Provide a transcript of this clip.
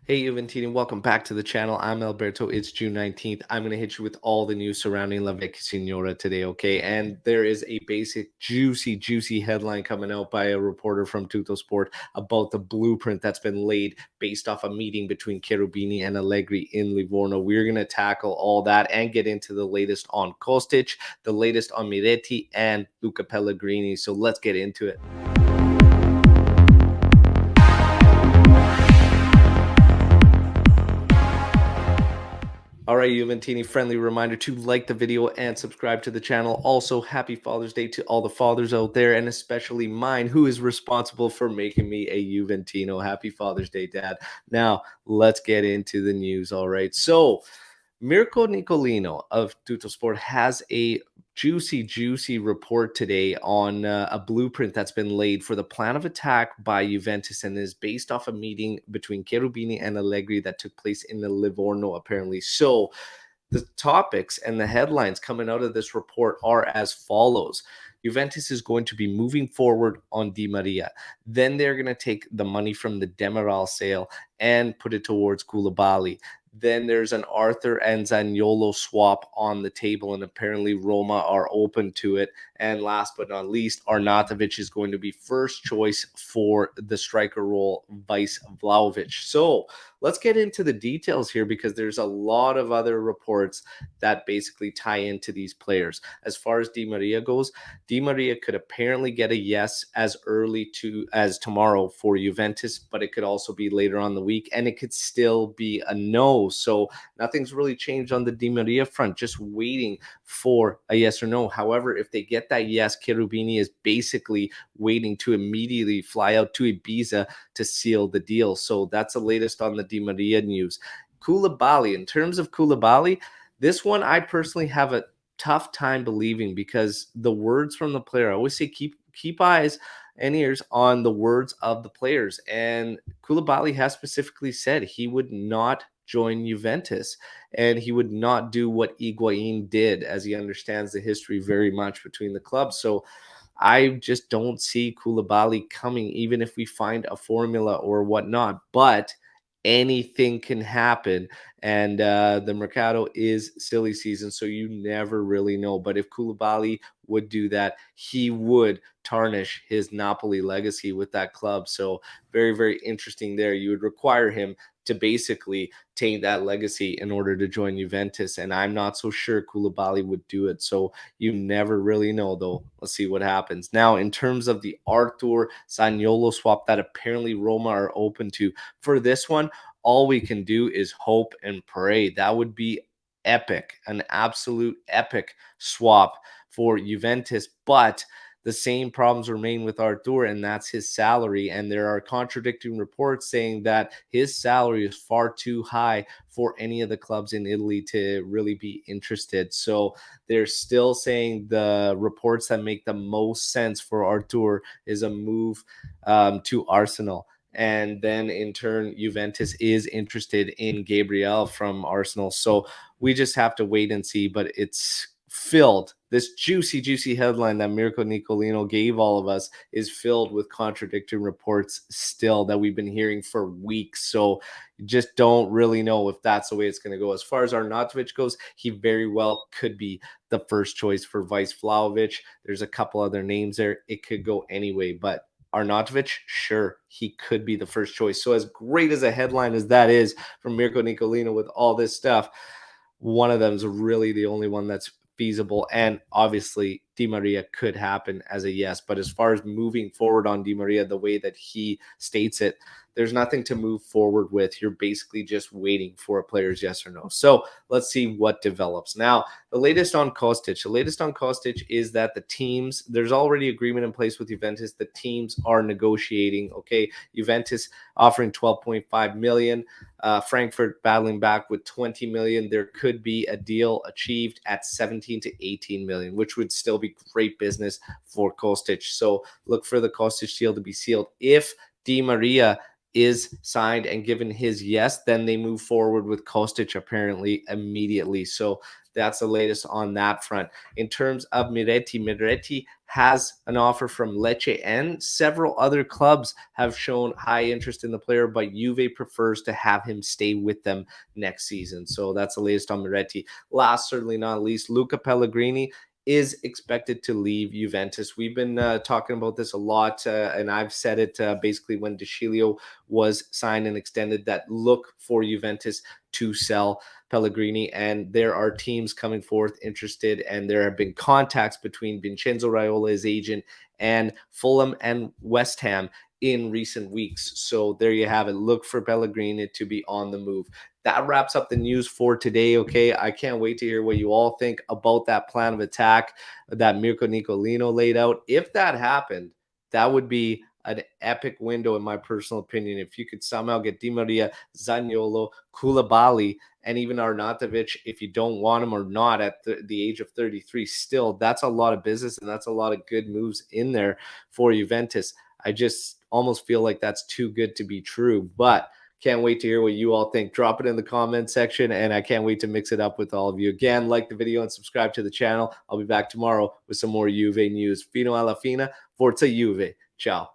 Hey Juventini, welcome back to the channel. I'm Alberto. It's June 19th. I'm going to hit you with all the news surrounding La Vecchia Signora today, okay? And there is a basic, juicy headline coming out by a reporter from Tuttosport about the blueprint that's been laid based off a meeting between Cherubini and Allegri in Livorno. We're going to tackle all that and get into the latest on Kostic, the latest on Miretti, and Luca Pellegrini. So let's get into it. All right, Juventini, friendly reminder to like the video and subscribe to the channel. Also, happy Father's Day to all the fathers out there, and especially mine, who is responsible for making me a Juventino. Happy Father's Day, Dad. Now, let's get into the news, all right? So, Mirko Nicolino of Tuttosport has a juicy report today on a blueprint that's been laid for the plan of attack by Juventus and is based off a meeting between Cherubini and Allegri that took place in the Livorno, apparently. So the topics and the headlines coming out of this report are as follows. Juventus is going to be moving forward on Di Maria. Then they're going to take the money from the Demiral sale and put it towards Koulibaly. Then there's an Arthur and Zaniolo swap on the table, and apparently Roma are open to it. And last but not least, Arnautovic is going to be first choice for the striker role, vice Vlahovic. So let's get into the details here because there's a lot of other reports that basically tie into these players. As far as Di Maria goes, Di Maria could apparently get a yes as early as tomorrow for Juventus, but it could also be later on the week, and it could still be a no. So nothing's really changed on the Di Maria front, just waiting for a yes or no. However, if they get that yes, Cherubini is basically waiting to immediately fly out to Ibiza to seal the deal. So that's the latest on the Di Maria news. Koulibaly, in terms of Koulibaly, this one I personally have a tough time believing because the words from the player, I always say keep eyes and ears on the words of the players. And Koulibaly has specifically said he would not join Juventus and he would not do what Higuain did, as he understands the history very much between the clubs. So I just don't see Koulibaly coming, even if we find a formula or whatnot. But anything can happen, and the Mercado is silly season, so you never really know. But if Koulibaly would do that, he would tarnish his Napoli legacy with that club. So very interesting there. You would require him to basically taint that legacy in order to join Juventus, and I'm not so sure Koulibaly would do it. So you never really know, though. Let's see what happens. Now, in terms of the Arthur Zaniolo swap that apparently Roma are open to, for this one, all we can do is hope and pray. That would be epic, an absolute epic swap for Juventus. But the same problems remain with Arthur, and that's his salary. And there are contradicting reports saying that his salary is far too high for any of the clubs in Italy to really be interested. So they're still saying the reports that make the most sense for Arthur is a move to Arsenal. And then in turn, Juventus is interested in Gabriel from Arsenal. So we just have to wait and see. But it's filled. This juicy headline that Mirko Nicolino gave all of us is filled with contradicting reports still that we've been hearing for weeks. So you just don't really know if that's the way it's going to go. As far as Arnautovic goes, he very well could be the first choice for vice Vlahovic. There's a couple other names there. It could go anyway, but Arnautovic, sure, he could be the first choice. So as great as a headline as that is from Mirko Nicolino with all this stuff, one of them is really the only one that's feasible. And obviously, Di Maria could happen as a yes. But as far as moving forward on Di Maria, the way that he states it, there's nothing to move forward with. You're basically just waiting for a player's yes or no. So let's see what develops. Now, the latest on Kostic. The latest on Kostic is that the teams, there's already agreement in place with Juventus. The teams are negotiating. Okay, Juventus offering 12.5 million. Frankfurt battling back with 20 million. There could be a deal achieved at 17 to 18 million, which would still be great business for Kostic. So look for the Kostic deal to be sealed. If Di Maria is signed and given his yes, then they move forward with Kostic apparently immediately. So that's the latest on that front. In terms of Miretti has an offer from Lecce, and several other clubs have shown high interest in the player, but Juve prefers to have him stay with them next season. So that's the latest on Miretti. Last, certainly not least, Luca Pellegrini is expected to leave Juventus. We've been talking about this a lot, and I've said it basically when De Sciglio was signed and extended, that look for Juventus to sell Pellegrini, and there are teams coming forth interested, and there have been contacts between Vincenzo Raiola, his agent, and Fulham and West Ham in recent weeks. So there you have it. Look for Pellegrini to be on the move. That wraps up the news for today. Okay, I can't wait to hear what you all think about that plan of attack that Mirko Nicolino laid out. If that happened, that would be an epic window, in my personal opinion. If you could somehow get Di Maria, Zaniolo, Koulibaly, and even Arnautovic, if you don't want him or not at the age of 33, still, that's a lot of business, and that's a lot of good moves in there for Juventus. I just almost feel like that's too good to be true, but can't wait to hear what you all think. Drop it in the comment section, and I can't wait to mix it up with all of you. Again, like the video and subscribe to the channel. I'll be back tomorrow with some more Juve news. Fino alla fine, Forza Juve. Ciao.